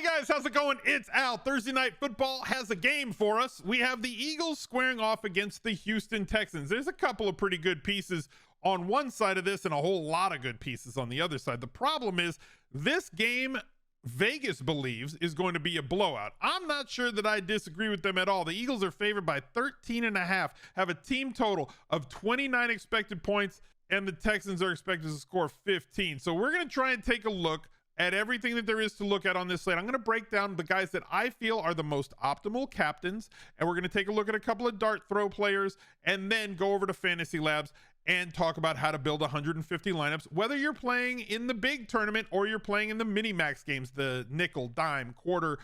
Guys, how's it going? It's Al. Thursday Night Football has a game for us. We have the Eagles squaring off against the Houston Texans. There's a couple of pretty good pieces on one side of this and a whole lot of good pieces on the other side. The problem is this game, Vegas believes, is going to be a blowout. I'm not sure that I disagree with them at all. The Eagles are favored by 13.5, have a team total of 29 expected points, and the Texans are expected to score 15. So we're going to try and take a look at everything that there is to look at on this slate. I'm going to break down the guys that I feel are the most optimal captains, and we're going to take a look at a couple of dart throw players, and then go over to Fantasy Labs and talk about how to build 150 lineups, whether you're playing in the big tournament or you're playing in the mini max games, the nickel, dime, quarter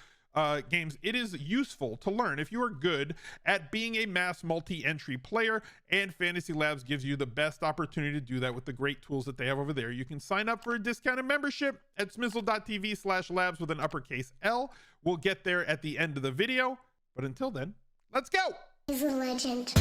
games. It is useful to learn if you are good at being a mass multi-entry player, and Fantasy Labs gives you the best opportunity to do that with the great tools that they have over there. You can sign up for a discounted membership at smizzle.tv/labs with an uppercase L. We'll get there at the end of the video, but until then, let's go. He's a legend.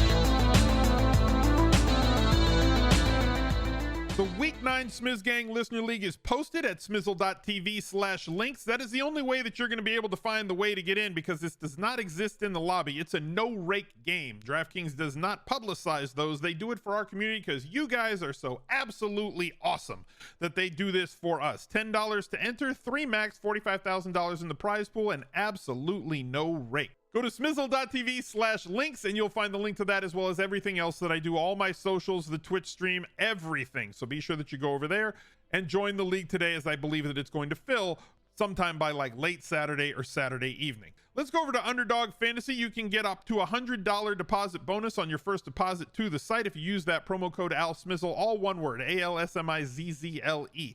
The Week 9 Smiz Gang Listener League is posted at smizzle.tv/links. That is the only way that you're going to be able to find the way to get in, because this does not exist in the lobby. It's a no-rake game. DraftKings does not publicize those. They do it for our community because you guys are so absolutely awesome that they do this for us. $10 to enter, 3 max, $45,000 in the prize pool, and absolutely no rake. Go to smizzle.tv/links and you'll find the link to that, as well as everything else that I do, all my socials, the Twitch stream, everything. So be sure that you go over there and join the league today, as I believe that it's going to fill sometime by like late Saturday or Saturday evening. Let's go over to Underdog Fantasy. You can get up to $100 deposit bonus on your first deposit to the site if you use that promo code ALSMIZZLE, all one word, ALSMIZZLE.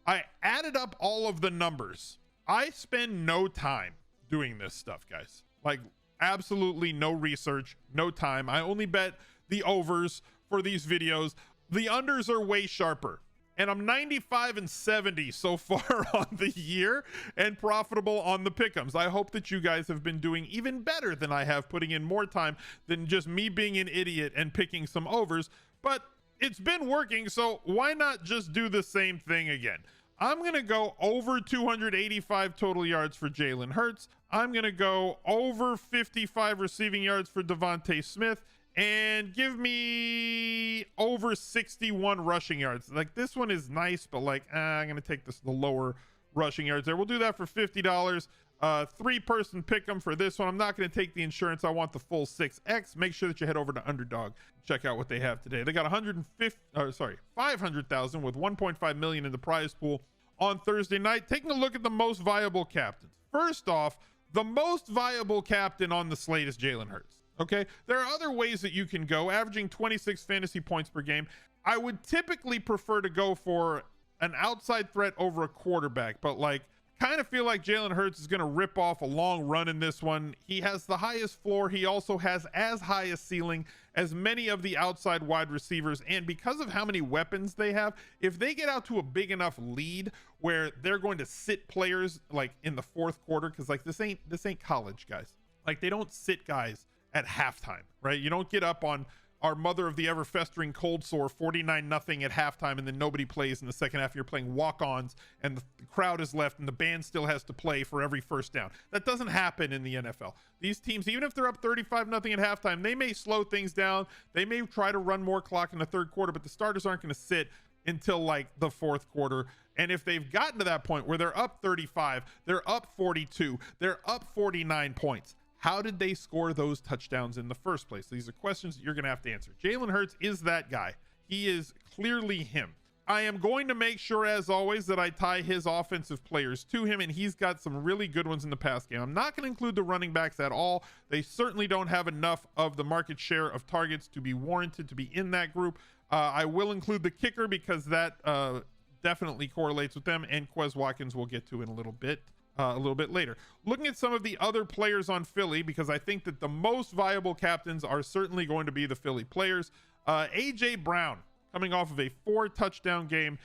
I added up all of the numbers. I spend no time doing this stuff, guys. Like, absolutely no research, no time. I only bet the overs for these videos. The unders are way sharper. And I'm 95-70 so far on the year and profitable on the pick'ems. I hope that you guys have been doing even better than I have, putting in more time than just me being an idiot and picking some overs. But it's been working, so why not just do the same thing again? I'm going to go over 285 total yards for Jalen Hurts. I'm going to go over 55 receiving yards for Devontae Smith, and give me over 61 rushing yards. Like, this one is nice, but like, I'm going to take the lower rushing yards there. We'll do that for $50. 3-person pick 'em for this one. I'm not going to take the insurance. I want the full 6x. Make sure that you head over to Underdog. Check out what they have today. They got 500,000 with 1.5 million in the prize pool on Thursday night. Taking a look at the most viable captains. First off, the most viable captain on the slate is Jalen Hurts. Okay, there are other ways that you can go, averaging 26 fantasy points per game. I would typically prefer to go for an outside threat over a quarterback, but like, kind of feel like Jalen Hurts is going to rip off a long run in this one. He has the highest floor. He also has as high a ceiling as many of the outside wide receivers. And because of how many weapons they have, if they get out to a big enough lead where they're going to sit players like in the fourth quarter, because like this ain't college, guys. Like, they don't sit guys at halftime, right? You don't get up on our mother of the ever festering cold sore 49-0 at halftime, and then nobody plays in the second half. You're playing walk-ons and the crowd is left and the band still has to play for every first down. That doesn't happen in the NFL. These teams, even if they're up 35-0 at halftime, they may slow things down. They may try to run more clock in the third quarter, but the starters aren't going to sit until like the fourth quarter. And if they've gotten to that point where they're up 35, they're up 42, they're up 49 points, how did they score those touchdowns in the first place? These are questions that you're going to have to answer. Jalen Hurts is that guy. He is clearly him. I am going to make sure, as always, that I tie his offensive players to him, and he's got some really good ones in the pass game. I'm not going to include the running backs at all. They certainly don't have enough of the market share of targets to be warranted to be in that group. I will include the kicker because that definitely correlates with them, and Quez Watkins we'll get to in a little bit later. Looking at some of the other players on Philly, because I think that the most viable captains are certainly going to be the Philly players. AJ Brown, coming off of a 3-touchdown game,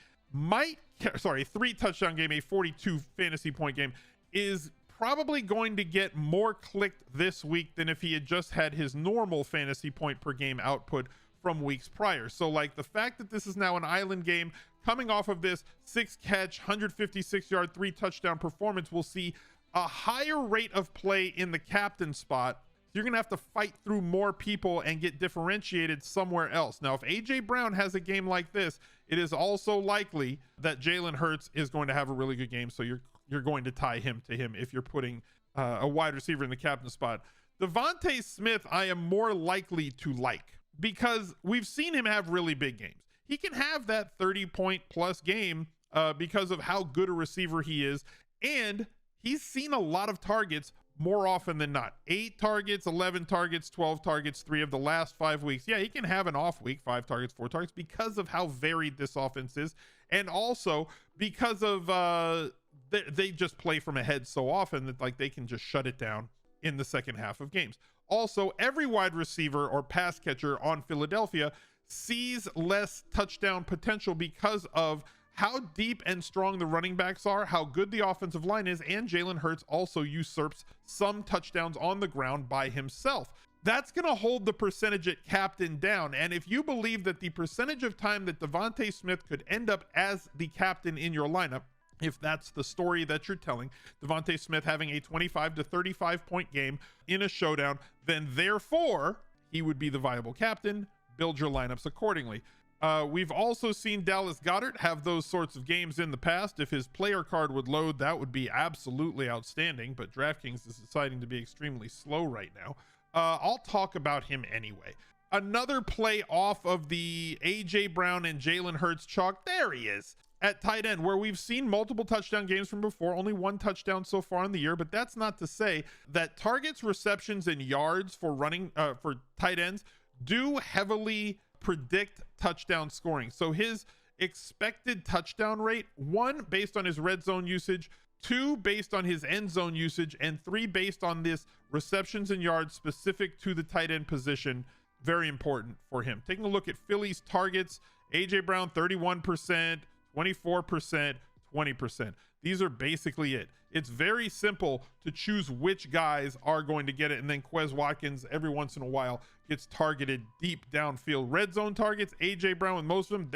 a 42 fantasy point game, is probably going to get more clicked this week than if he had just had his normal fantasy point per game output from weeks prior. So like, the fact that this is now an island game, coming off of this 6-catch 156 yard 3-touchdown performance, we'll see a higher rate of play in the captain spot. You're going to have to fight through more people and get differentiated somewhere else. Now, if AJ Brown has a game like this, it is also likely that Jalen Hurts is going to have a really good game. So you're going to tie him to him if you're putting a wide receiver in the captain spot. Devontae Smith, I am more likely to like, because we've seen him have really big games. He can have that 30-point plus game because of how good a receiver he is. And he's seen a lot of targets more often than not. 8 targets, 11 targets, 12 targets, 3 of the last 5 weeks. Yeah, he can have an off week, 5 targets, 4 targets, because of how varied this offense is. And also because of they just play from ahead so often that like they can just shut it down in the second half of games. Also, every wide receiver or pass catcher on Philadelphia sees less touchdown potential because of how deep and strong the running backs are, how good the offensive line is, and Jalen Hurts also usurps some touchdowns on the ground by himself. That's going to hold the percentage at captain down. And if you believe that the percentage of time that Devontae Smith could end up as the captain in your lineup, if that's the story that you're telling, Devontae Smith having a 25 to 35 point game in a showdown, then therefore he would be the viable captain. Build your lineups accordingly. We've also seen Dallas Goedert have those sorts of games in the past. If his player card would load, that would be absolutely outstanding, but DraftKings is deciding to be extremely slow right now. I'll talk about him anyway. Another play off of the AJ Brown and Jalen Hurts chalk. There he is at tight end, where we've seen multiple touchdown games from before. Only 1 touchdown so far in the year, but that's not to say that targets, receptions, and yards for running for tight ends do heavily predict touchdown scoring. So his expected touchdown rate, 1 based on his red zone usage, 2 based on his end zone usage, and 3 based on this receptions and yards specific to the tight end position. Very important for him. Taking a look at Philly's targets, AJ Brown 31%, 24%, 20%. These are basically it. It's very simple to choose which guys are going to get it. And then Quez Watkins every once in a while gets targeted deep downfield. Red zone targets, AJ Brown with most of them,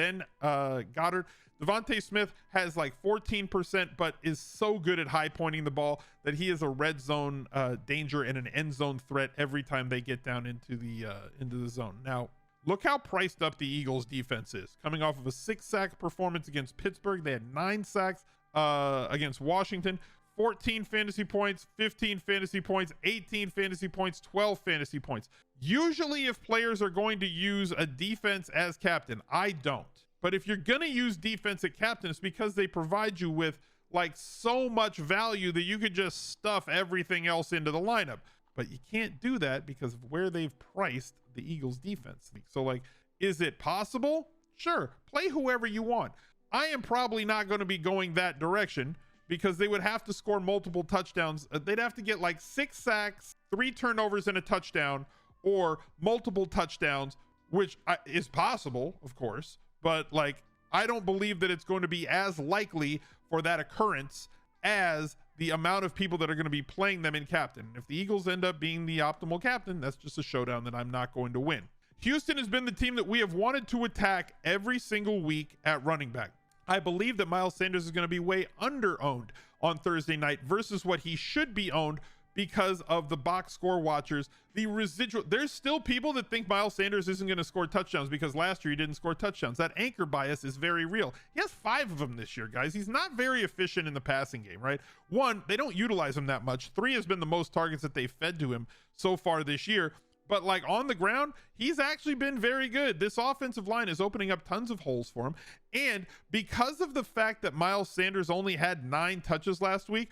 then Goddard. Devontae Smith has like 14%, but is so good at high pointing the ball that he is a red zone danger and an end zone threat every time they get down into the zone. Now, look how priced up the Eagles defense is. Coming off of a 6-sack performance against Pittsburgh. They had 9 sacks against Washington. 14 fantasy points, 15 fantasy points, 18 fantasy points, 12 fantasy points. Usually if players are going to use a defense as captain, I don't. But if you're going to use defense at captain, it's because they provide you with like so much value that you could just stuff everything else into the lineup. But you can't do that because of where they've priced the Eagles defense. So like, is it possible? Sure. Play whoever you want. I am probably not going to be going that direction because they would have to score multiple touchdowns. They'd have to get like 6 sacks, 3 turnovers and a touchdown, or multiple touchdowns, which is possible, of course. But like, I don't believe that it's going to be as likely for that occurrence as the amount of people that are going to be playing them in captain. If the Eagles end up being the optimal captain, that's just a showdown that I'm not going to win. Houston has been the team that we have wanted to attack every single week at running back. I believe that Miles Sanders is going to be way under-owned on Thursday night versus what he should be owned because of the box score watchers. The residual, there's still people that think Miles Sanders isn't going to score touchdowns because last year he didn't score touchdowns. That anchor bias is very real. He has 5 of them this year, guys. He's not very efficient in the passing game, right? 1, they don't utilize him that much. 3 has been the most targets that they've fed to him so far this year. But like on the ground, he's actually been very good. This offensive line is opening up tons of holes for him. And because of the fact that Miles Sanders only had 9 touches last week,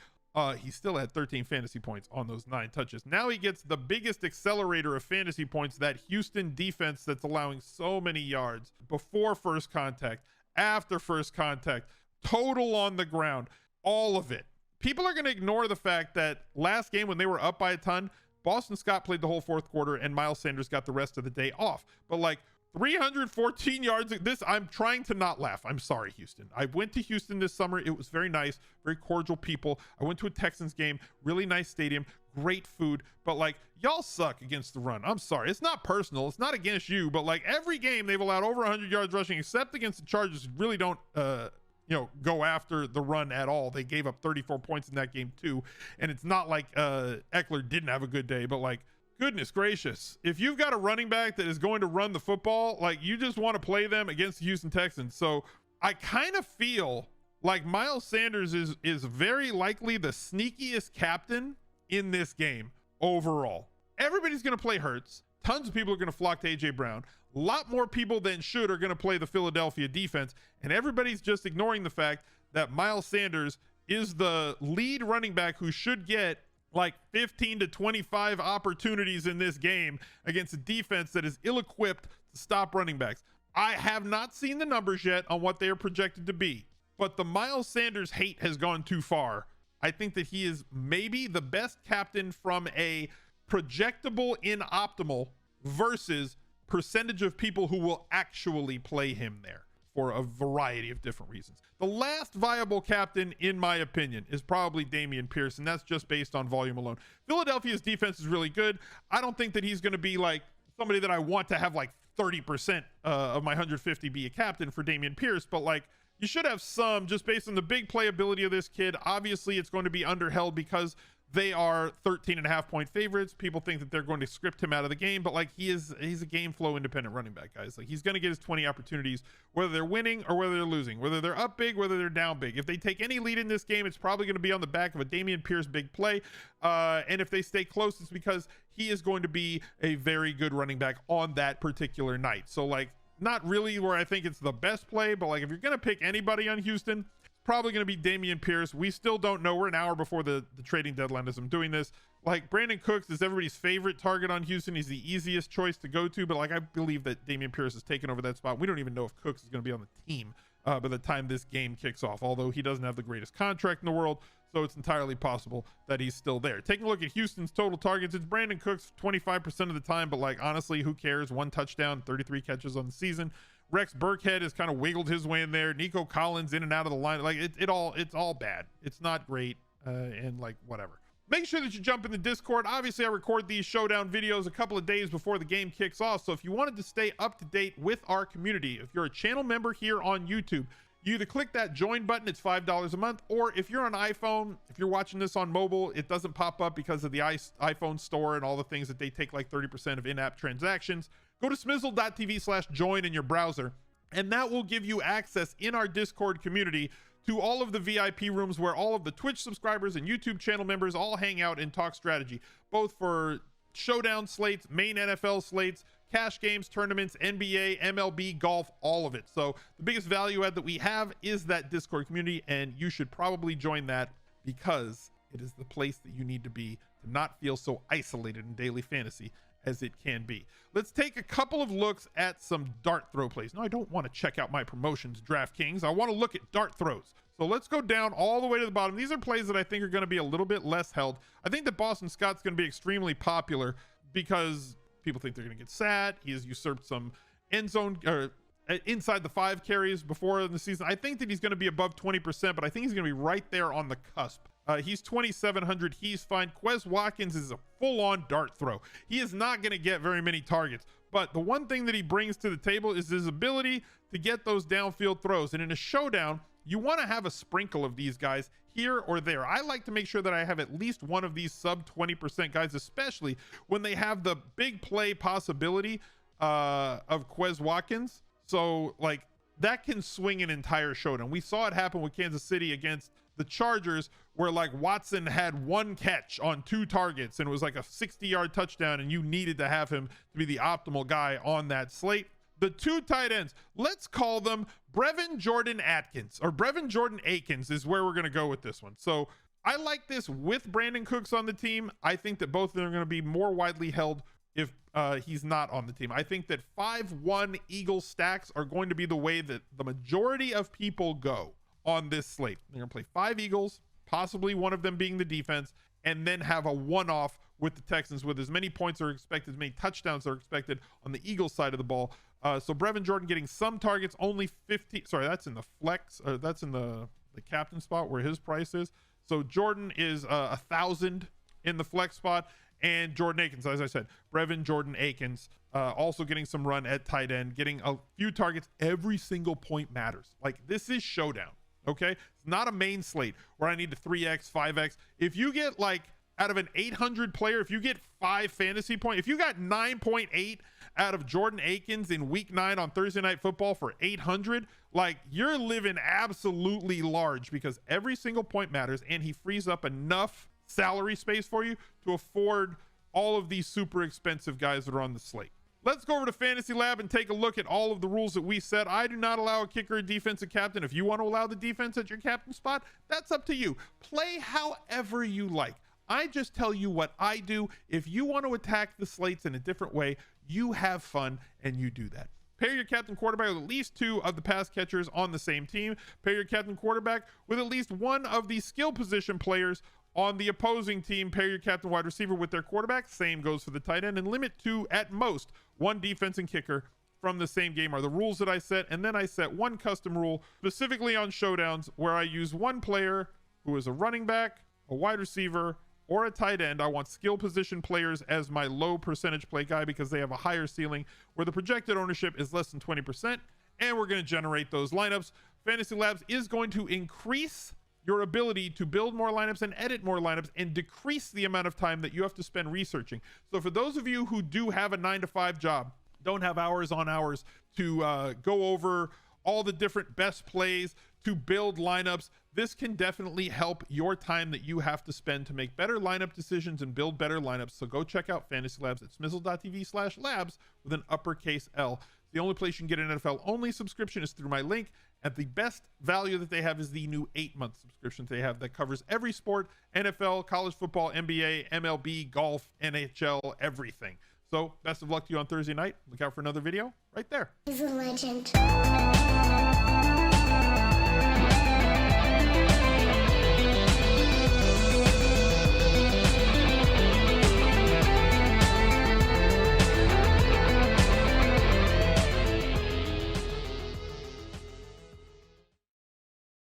he still had 13 fantasy points on those 9 touches. Now he gets the biggest accelerator of fantasy points, that Houston defense that's allowing so many yards before first contact, after first contact, total on the ground, all of it. People are going to ignore the fact that last game when they were up by a ton, Boston Scott played the whole 4th quarter and Miles Sanders got the rest of the day off. But like 314 yards, I'm trying to not laugh. I'm sorry, Houston. I went to Houston this summer. It was very nice, very cordial people. I went to a Texans game, really nice stadium, great food, but like y'all suck against the run. I'm sorry. It's not personal. It's not against you, but like every game they've allowed over 100 yards rushing except against the Chargers. Really don't, go after the run at all. They gave up 34 points in that game too. And it's not like Eckler didn't have a good day, but like, goodness gracious, if you've got a running back that is going to run the football, like, you just want to play them against the Houston Texans. So I kind of feel like Miles Sanders is very likely the sneakiest captain in this game overall. Everybody's going to play Hurts. Tons of people are going to flock to AJ Brown. A lot more people than should are going to play the Philadelphia defense. And everybody's just ignoring the fact that Miles Sanders is the lead running back who should get like 15 to 25 opportunities in this game against a defense that is ill-equipped to stop running backs. I have not seen the numbers yet on what they are projected to be, but the Miles Sanders hate has gone too far. I think that he is maybe the best captain from a projectable in optimal versus percentage of people who will actually play him there for a variety of different reasons. The last viable captain, in my opinion, is probably Dameon Pierce, and that's just based on volume alone. Philadelphia's defense is really good. I don't think that he's going to be like somebody that I want to have like 30% of my 150 be a captain for Dameon Pierce, but like, you should have some just based on the big playability of this kid. Obviously, it's going to be underheld because they are 13.5 point favorites. People think that they're going to script him out of the game, but like, he's a game flow independent running back, guys. Like, he's going to get his 20 opportunities, whether they're winning or whether they're losing, whether they're up big, whether they're down big. If they take any lead in this game, it's probably going to be on the back of a Dameon Pierce big play. And if they stay close, it's because he is going to be a very good running back on that particular night. So like, not really where I think it's the best play, but like, if you're going to pick anybody on Houston, probably going to be Dameon Pierce. We still don't know. We're an hour before the trading deadline as I'm doing this. Like, Brandon Cooks is everybody's favorite target on Houston. He's the easiest choice to go to, but like, I believe that Dameon Pierce has taken over that spot. We don't even know if Cooks is going to be on the team by the time this game kicks off, although he doesn't have the greatest contract in the world, so it's entirely possible that he's still there. Taking a look at Houston's total targets, it's Brandon Cooks 25% of the time, but like, honestly, who cares? 1 touchdown, 33 catches on the season. Rex Burkhead has kind of wiggled his way in there. Nico Collins in and out of the line. Like, it's all bad. It's not great. And like, whatever. Make sure that you jump in the Discord. Obviously, I record these showdown videos a couple of days before the game kicks off. So if you wanted to stay up to date with our community, if you're a channel member here on YouTube, you either click that join button, it's $5 a month, or if you're on iPhone, if you're watching this on mobile, it doesn't pop up because of the iPhone store and all the things that they take like 30% of in-app transactions. Go to smizzle.tv/join in your browser, and that will give you access in our Discord community to all of the VIP rooms where all of the Twitch subscribers and YouTube channel members all hang out and talk strategy, both for showdown slates, main NFL slates, cash games, tournaments, NBA, MLB, golf, all of it. So the biggest value add that we have is that Discord community, and you should probably join that because it is the place that you need to be to not feel so isolated in daily fantasy as it can be. Let's take a couple of looks at some dart throw plays. No, I don't want to check out my promotions, DraftKings. I want to look at dart throws. So let's go down all the way to the bottom. These are plays that I think are going to be a little bit less held. I think that Boston Scott's going to be extremely popular because people think they're going to get sat. He has usurped some end zone or inside the 5 carries before in the season. I think that he's going to be above 20%, but I think he's going to be right there on the cusp. He's 2,700. He's fine. Quez Watkins is a full-on dart throw. He is not going to get very many targets, but the one thing that he brings to the table is his ability to get those downfield throws. And in a showdown, you want to have a sprinkle of these guys here or there. I like to make sure that I have at least one of these sub 20% guys, especially when they have the big play possibility of Quez Watkins. So like, that can swing an entire showdown. We saw it happen with Kansas City against the Chargers, where like Watson had 1 catch on 2 targets and it was like a 60-yard touchdown, and you needed to have him to be the optimal guy on that slate. The 2 tight ends, let's call them Brevin Jordan Atkins, or Brevin Jordan Akins is where we're going to go with this one. So I like this with Brandon Cooks on the team. I think that both of them are going to be more widely held if he's not on the team. I think that 5-1 Eagle stacks are going to be the way that the majority of people go on this slate. They're going to play 5 Eagles, possibly one of them being the defense, and then have a one-off with the Texans with as many points are expected, as many touchdowns are expected on the Eagles side of the ball. So Brevin Jordan getting some targets, only 50. Sorry, that's in the flex. That's in the captain spot where his price is. So Jordan is 1,000 in the flex spot, and Jordan Akins, as I said, Brevin Jordan Akins, also getting some run at tight end, getting a few targets. Every single point matters. Like, this is showdown. Okay, it's not a main slate where I need to 3x 5x. If you get like out of an 800 player, if you get 5 fantasy points, if you got 9.8 out of Jordan Akins in week 9 on Thursday Night Football for 800, like, you're living absolutely large, because every single point matters, and he frees up enough salary space for you to afford all of these super expensive guys that are on the slate. Let's go over to Fantasy Lab and take a look at all of the rules that we set. I do not allow a kicker or defensive captain. If you want to allow the defense at your captain spot, that's up to you. Play however you like. I just tell you what I do. If you want to attack the slates in a different way, you have fun and you do that. Pair your captain quarterback with at least 2 of the pass catchers on the same team. Pair your captain quarterback with at least 1 of the skill position players on the opposing team. Pair your captain wide receiver with their quarterback. Same goes for the tight end, and limit to at most 1 defense and kicker from the same game are the rules that I set. And then I set 1 custom rule specifically on showdowns, where I use 1 player who is a running back, a wide receiver, or a tight end. I want skill position players as my low percentage play guy, because they have a higher ceiling where the projected ownership is less than 20%, and we're going to generate those lineups. Fantasy Labs is going to increase your ability to build more lineups and edit more lineups, and decrease the amount of time that you have to spend researching. So for those of you who do have a 9-to-5 job, don't have hours on hours to go over all the different best plays, to build lineups, this can definitely help your time that you have to spend to make better lineup decisions and build better lineups. So go check out Fantasy Labs at smizzle.tv/labs with an uppercase L. The only place you can get an NFL only subscription is through my link, and the best value that they have is the new 8-month subscription they have that covers every sport: NFL, college football, NBA, MLB, golf, NHL, everything. So best of luck to you on Thursday night. Look out for another video right there. He's a legend.